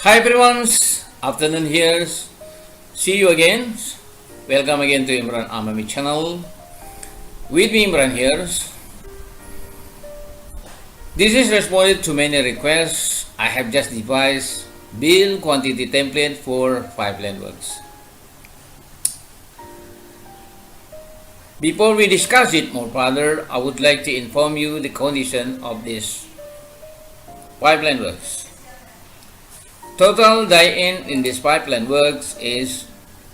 Hi everyone, afternoon here. See you again. Welcome again to Imran Amami channel. With me Imran here. This is responded to many requests. I have just devised bill quantity template for 5-line works. Before we discuss it more further, I would like to inform you the condition of this 5-line works. Total die-in this pipeline works is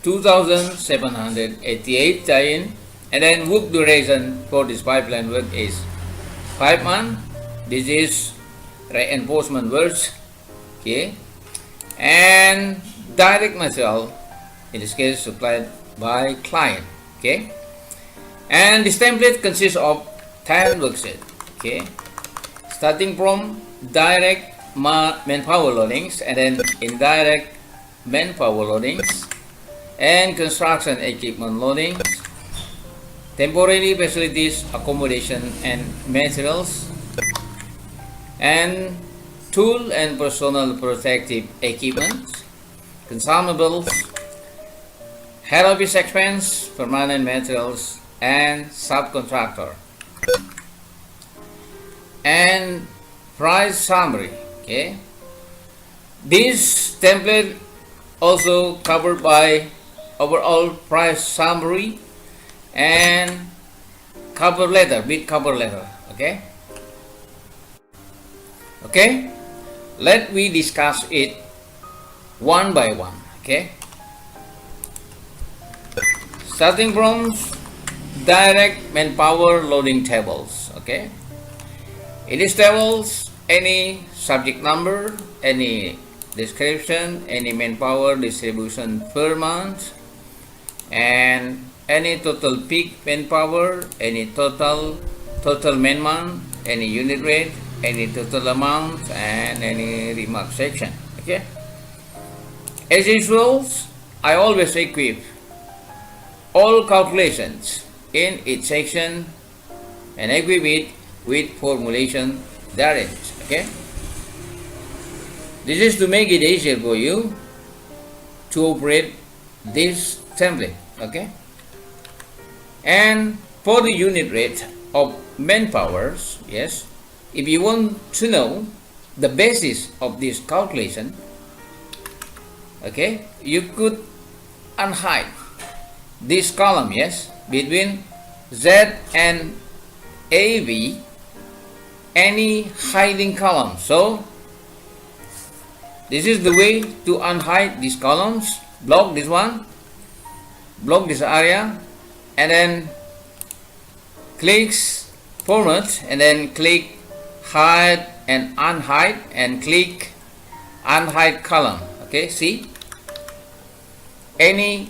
2,788 die-in, and then work duration for this pipeline work is 5 months. This is reinforcement works, okay, and direct material in this case supplied by client, okay, and this template consists of 10 worksheets, okay, starting from direct manpower loadings, and then indirect manpower loadings, and construction equipment loadings, temporary facilities accommodation and materials, and tool and personal protective equipment, consumables, head office expense, permanent materials, and subcontractor, and price summary. Okay. This template also covered by overall price summary and cover letter, bid cover letter. Okay. Okay. Let we discuss it one by one. Okay. Starting from direct manpower loading tables. Okay. In these tables, any subject number, any description, any manpower distribution per month, and any total peak manpower, any total man month, any unit rate, any total amount, and any remark section. Okay. As usual, I always equip all calculations in each section and equip it with formulation therein. Okay. This is to make it easier for you to operate this template. Okay. And for the unit rate of manpower, yes, if you want to know the basis of this calculation, okay, you could unhide this column, yes, between Z and AB, any hiding column. So this is the way to unhide these columns. Block this one, block this area, and then clicks format, and then click hide and unhide, and click unhide column. Okay, see, any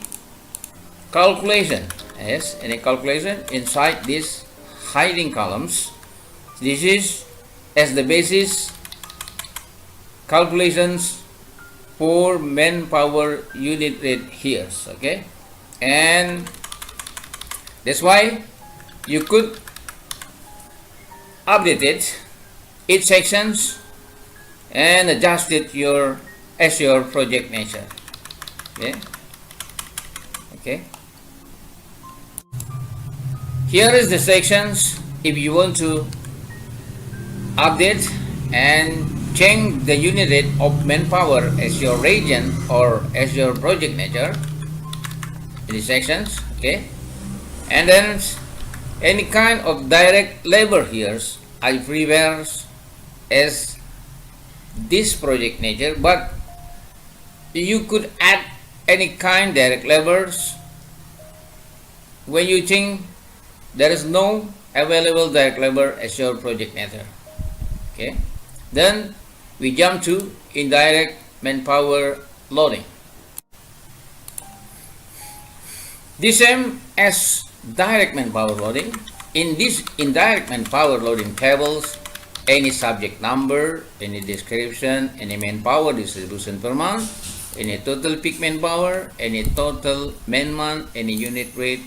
calculation, yes, any calculation inside these hiding columns, this is as the basis calculations for manpower unit rate here. Okay, and that's why you could update it each sections and adjust it as your project nature. Okay. Okay. Here is the sections. If you want to update and change the unit rate of manpower as your region or as your project nature, in the sections, okay, and then any kind of direct labor here I prefer as this project nature, but you could add any kind direct labors when you think there is no available direct labor as your project nature. Okay, then we jump to indirect manpower loading. The same as direct manpower loading. In this indirect manpower loading tables, any subject number, any description, any manpower distribution per month, any total peak manpower, any total man month, any unit rate,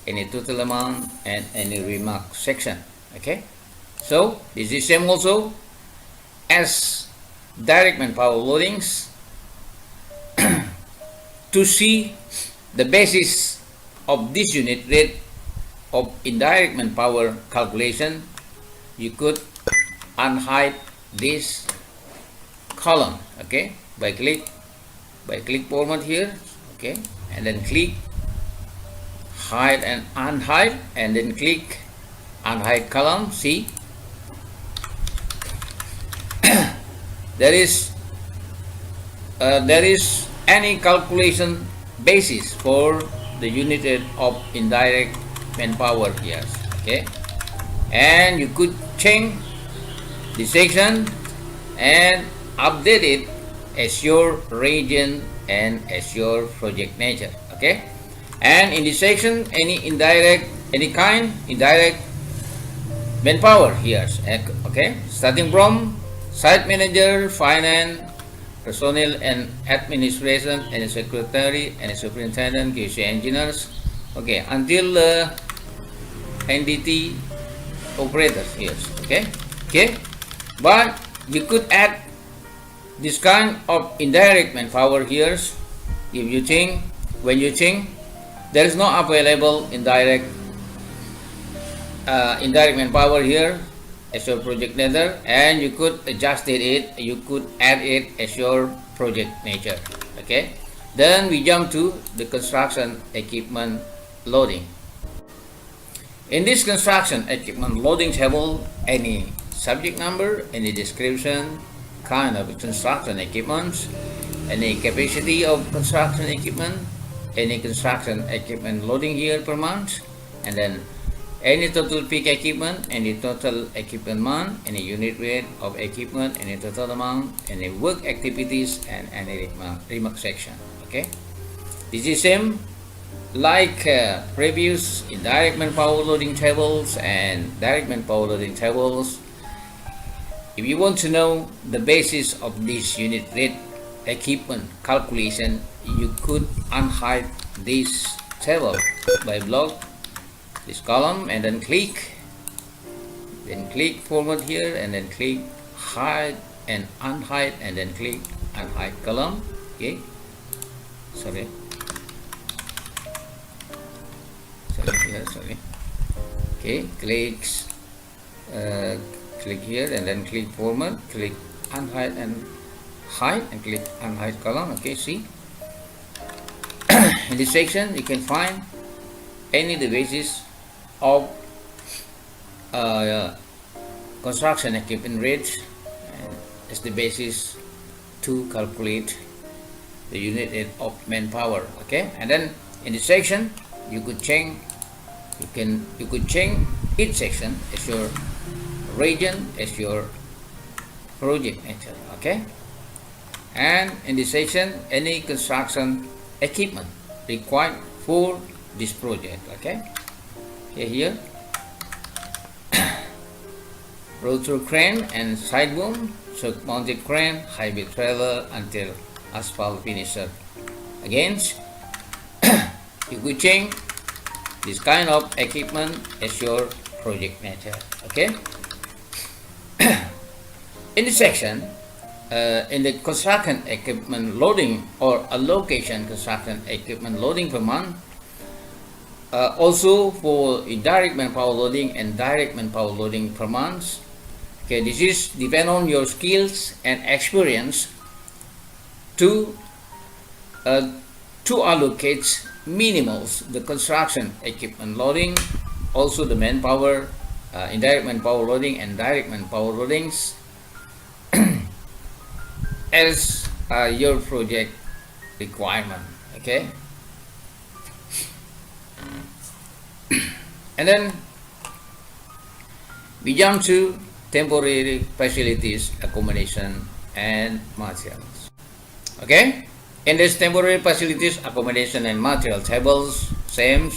any total amount, and any remark section. Okay, so this is same also as direct manpower loadings. to see the basis of this unit rate of indirect manpower calculation, you could unhide this column, okay, by click format here, okay, and then click hide and unhide, and then click unhide column. See, there is any calculation basis for the unit rate of indirect manpower here, okay, and you could change the section and update it as your region and as your project nature, okay. And in this section, any kind indirect manpower here, okay, starting from site manager, finance, personnel and administration, and secretary and superintendent, QC engineers, okay, until NDT operators here, okay. But you could add this kind of indirect manpower here if you think, when you think there is no available indirect manpower here as your project nature, and you could adjust it, you could add it as your project nature, okay. Then we jump to the construction equipment loading. In this construction equipment loading table, any subject number, any description, kind of construction equipment, any capacity of construction equipment, any construction equipment loading here per month, and then any total peak equipment, any total equipment month, any unit rate of equipment, any total amount, any work activities, and any remark section, okay. This is same like previous indirect manpower loading tables and direct manpower loading tables. If you want to know the basis of this unit rate equipment calculation, you could unhide this table by block this column and then click forward here, and then click hide and unhide, and then click unhide column, okay. Sorry okay, click here and then click format, click unhide and hide, and click unhide column, okay. See, in this section you can find any the basis of construction equipment rates, and as the basis to calculate the unit rate of manpower, okay. And then in this section you could change each section as your region, as your project nature, okay. And in this section, any construction equipment required for this project, okay. Here roll through crane and side boom, surge mounted crane, high bed trailer until asphalt finisher. Again, you could change this kind of equipment as your project nature, okay. In this section, in the construction equipment loading or allocation construction equipment loading per month, also for indirect manpower loading and direct manpower loading per month, okay, this is depend on your skills and experience to allocate minimals the construction equipment loading, also the manpower, indirect manpower loading and direct manpower loadings as your project requirement, okay. And then we jump to temporary facilities, accommodation and materials, okay. In this temporary facilities, accommodation and material tables, same,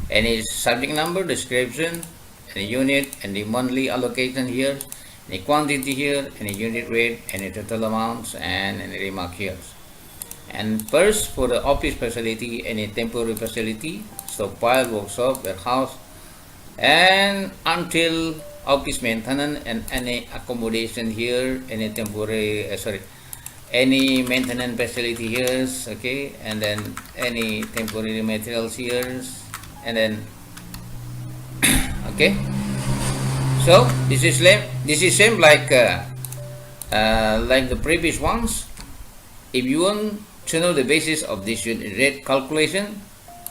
any subject number, description, any unit, and the monthly allocation here, any quantity here, any unit rate, any total amounts, and any remark here. And first, for the office facility, any temporary facility, stockpile, workshop, warehouse, and until office maintenance, and any accommodation here, any temporary any maintenance facility here, okay, and then any temporary materials here, and then okay. So this is same like the previous ones. If you want to know the basis of this unit rate calculation,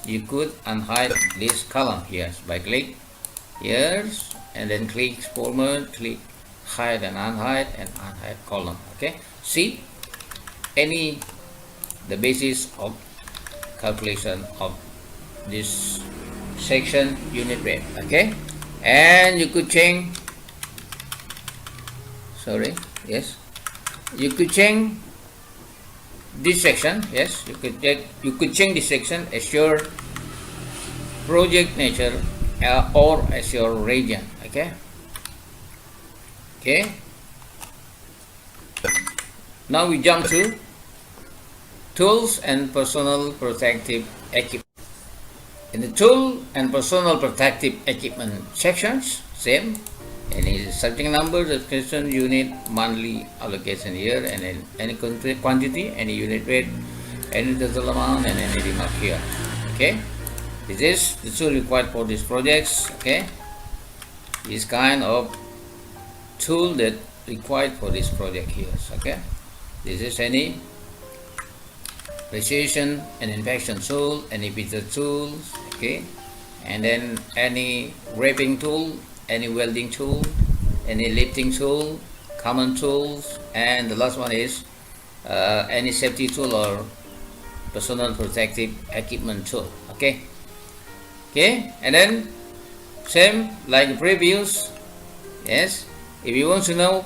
you could unhide this column here by click here and then click format, click hide and unhide column. Okay, see the basis of calculation of this section unit rate. Okay, and you could change. Sorry, yes, you could change this section. Yes, you could change this section as your project nature or as your region. Okay. Okay. Now we jump to tools and personal protective equipment. In the tool and personal protective equipment sections, same. Any subject number, description, unit, monthly allocation here, and then any quantity, any unit rate, any total amount, and any remark here. Okay, this is the tool required for these projects. Okay, this kind of tool that required for this project here. Okay, this is any precision and inspection tool, any bitter tools. Okay, and then any wrapping tool, any welding tool, any lifting tool, common tools, and the last one is any safety tool or personal protective equipment tool. Okay, okay, and then same like the previous. Yes, if you want to know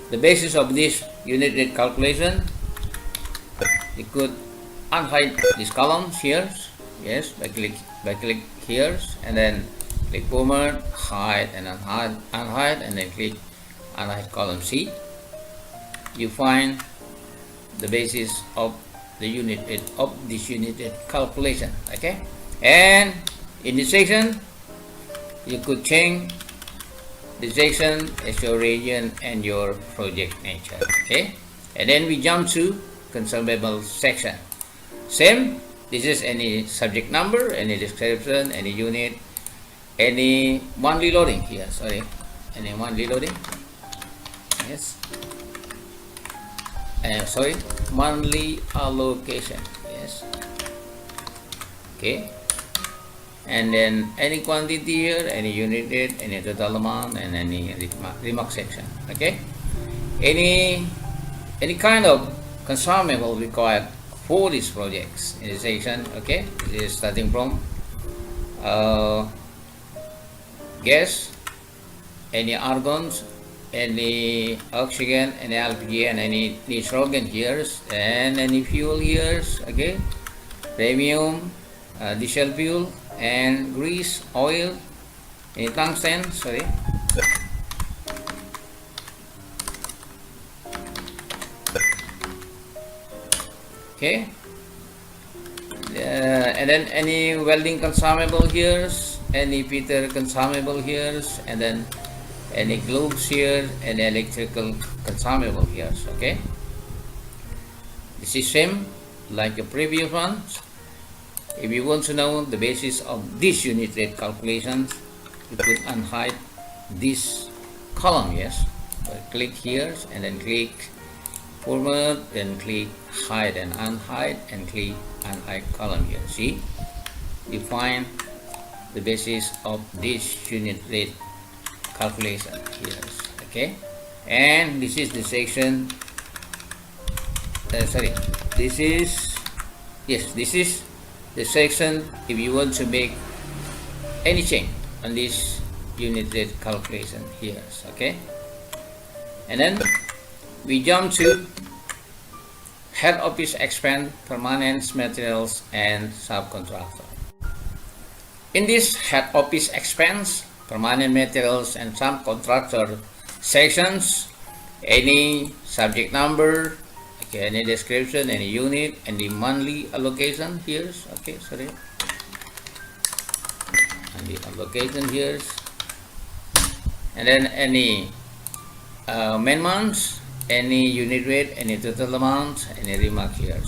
the basis of this unit rate calculation, you could unhide these columns here. Yes, by click here and then click format, hide and unhide, and then click unhide column C. You find the basis of the unit rate of this unit rate calculation. Okay, and in this section you could change the section as your region and your project nature. Okay, and then we jump to consumable section. Same. This is any subject number, any description, any unit, any monthly loading here. Sorry, any monthly loading. Yes. Sorry, monthly allocation. Yes. Okay. And then any quantity here, any unit rate, any total amount, and any remark section. Okay. Any kind of consumable required for these projects in this section. Okay, this is starting from gas, any argons, any oxygen, any LPG, and any nitrogen here, and any fuel here. Okay, premium, diesel fuel, and grease, oil, any tungsten. Sorry. Okay, and then any welding consumable here, any fitter consumable here, and then any gloves here, and electrical consumable here. Okay, this is same like the previous one. If you want to know the basis of this unit rate calculations, you could unhide this column. Yes, but click here and then click format, then click hide and unhide, and click unhide column here. See, you find the basis of this unit rate calculation here. Okay, and this is the section. Sorry, this is the section if you want to make any change on this unit rate calculation here. Okay, and then we jump to head office expense, permanent materials, and subcontractor. In this head office expense, permanent materials, and subcontractor sections, any subject number, okay, any description, any unit, and the monthly allocation here. Okay, sorry, and the allocation here, and then any main months, any unit rate, any total amount, any remark here.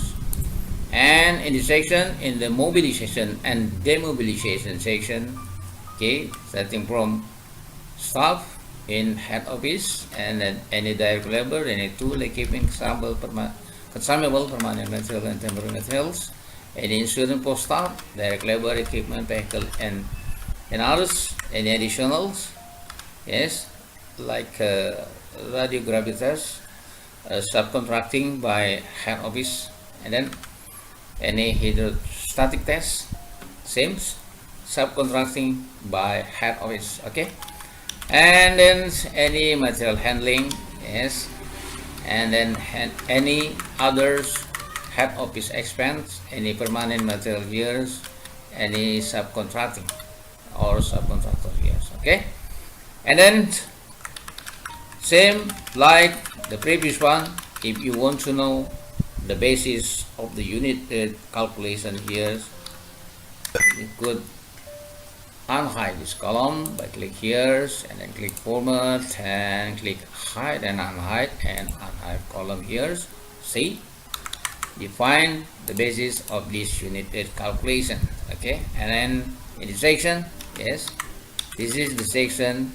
And in the section, in the mobilization and demobilization section, okay, starting from staff in head office, and then any direct labor, any tool, equipment, consumable, permanent material and temporary materials, any insurance for staff, direct labor, equipment, vehicle, and others, any additionals, yes, like radiogravitas, subcontracting by head office, and then any hydrostatic test, same, subcontracting by head office, okay. And then any material handling, yes, and then any others head office expense, any permanent material years, any subcontracting or subcontractor years, okay. And then same like the previous one, if you want to know the basis of the unit calculation here, you could unhide this column by click here and then click format and click hide and unhide column here. See, you find the basis of this unit calculation, okay. And then in the section, yes, this is the section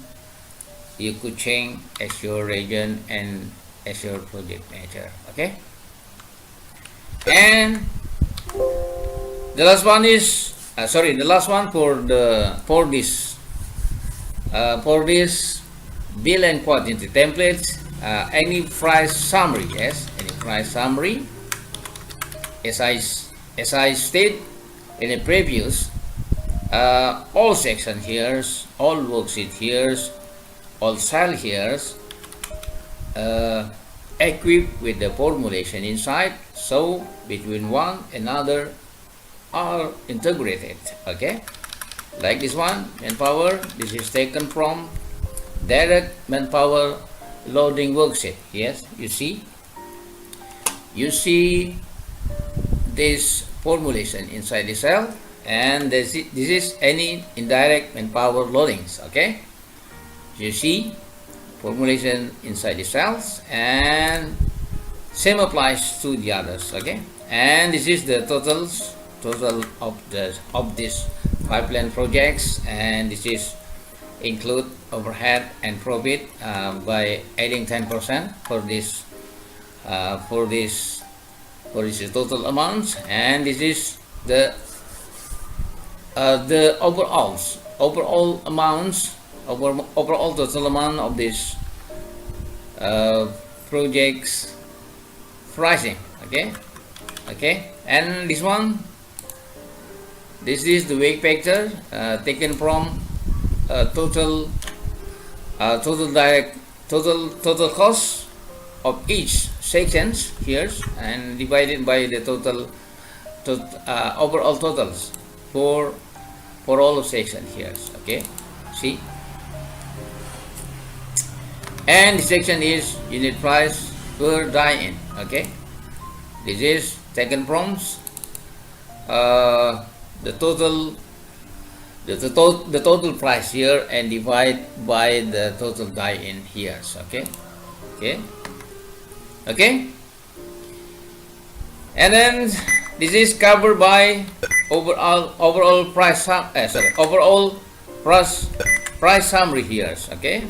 you could change as your region and as your project manager, okay. And the last one is the last one for this bill and quantity templates, any price summary, yes, any price summary, as I state in the previous, all section here, all worksheet here, all cell here, equipped with the formulation inside, so between one another are integrated, okay. Like this one, manpower, this is taken from direct manpower loading worksheet, yes, you see this formulation inside the cell, and this is any indirect manpower loadings, okay. You see formulation inside the cells, and same applies to the others, okay. And this is the total of this pipeline projects, and this is include overhead and profit by adding 10% for this total amounts, and this is the overall amounts, overall total amount of this projects pricing, okay. And this one, this is the weight factor taken from total cost of each sections here, and divided by the total overall totals for all of section here, okay. See, and the section is unit price per die-in, okay. This is taken from the total price here and divide by the total die-in here, okay. And then this is covered by overall price summary here, okay.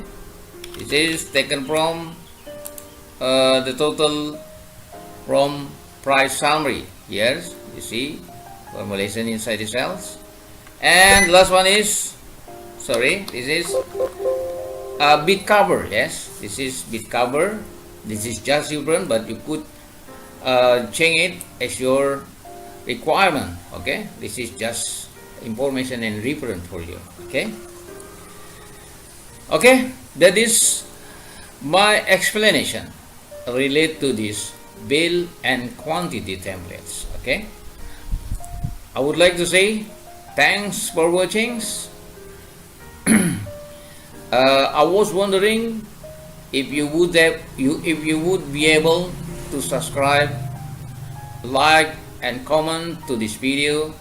This is taken from the total from price summary here, you see formulation inside the cells. And last one is, this is bit cover, yes, this is bit cover. This is just different, but you could change it as your requirement, okay. This is just information and reference for you, okay. That is my explanation related to this bill and quantity templates, okay. I would like to say thanks for watching. I was wondering if you would be able to subscribe, like and comment to this video.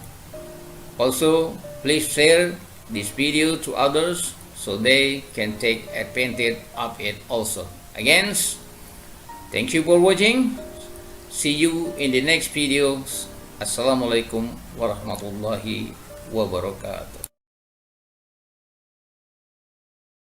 Also, please share this video to others so they can take advantage of it also. Again, Thank you for watching. See you in the next videos. Assalamualaikum warahmatullahi wabarakatuh.